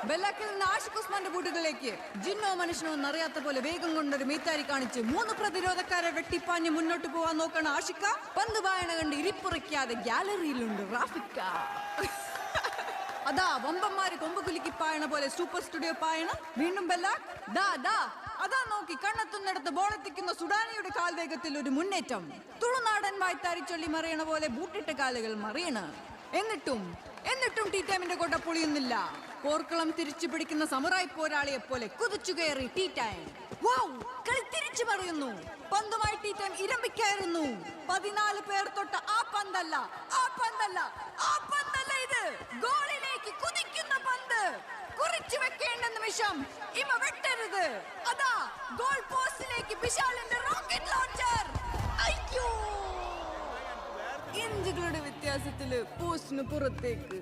ബെല്ലാക്കിൽ നിന്ന് ആഷിഖ് ഉസ്മാന്റെ ബൂട്ടുകളിലേക്ക് ജിന്നോ മനുഷ്യനോ എന്നറിയാത്ത പോലെ വേഗം കൊണ്ടൊരു മീത്താരി കാണിച്ച് 3 പ്രതിരോധക്കാരെ വെട്ടിപ്പാഞ്ഞ് മുന്നോട്ട് പോവാൻ നോക്കണ ആഷിക്ക പന്ത് പായണ കണ്ട് ഇരിപ്പുറയ്ക്കാതെ ഗാലറിയിലുണ്ട് റാഫിക്ക. അതാ വമ്പന്മാര് കൊമ്പ് കുലുക്കി പായണ പോലെ സൂപ്പർ സ്റ്റുഡിയോ പായണ വീണ്ടും ബെല്ലാക്ക്. അതാ നോക്കി കണ്ണെത്തുന്നിടത്ത് ബോളെത്തിക്കുന്ന സുഡാനിയുടെ കാൽവേഗത്തിൽ ഒരു മുന്നേറ്റം. തുളുനാടൻ വായ്ത്താരി ചൊല്ലി മറിയണ പോലെ ബൂട്ടിട്ട കാലുകൾ മറിയണ. എന്നിട്ടും ടീ ടൈമിന്റെ കൊട പൊളിയുന്നില്ല. പോർക്കളം തിരിച്ചു പിടിക്കുന്ന സമുറായി പോരാളിയെ പോലെ കുതിച്ചു കയറി ടീ ടൈം. കളി തിരിച്ചു മറിയുന്നു. പന്തുമായി ടീ ടൈം ഇരമ്പിക്കയറുന്നു. 14 പേർ തൊട്ട ആ പന്തല്ല ഇത്. ഗോളിലേക്ക് കുതിക്കുന്ന പന്ത്. കുറിച്ചു വെക്കേണ്ട നിമിഷം ഇമ വെട്ടരുത്. അതാ ഗോൾ പോസ്റ്റിലേക്ക് വിശാലിന്റെ റോക്കറ്റ് ലോഞ്ചർ. അയ്യോ, ഇഞ്ചുകളുടെ വ്യത്യാസത്തില് പോസ്റ്റിന് പുറത്തേക്ക്.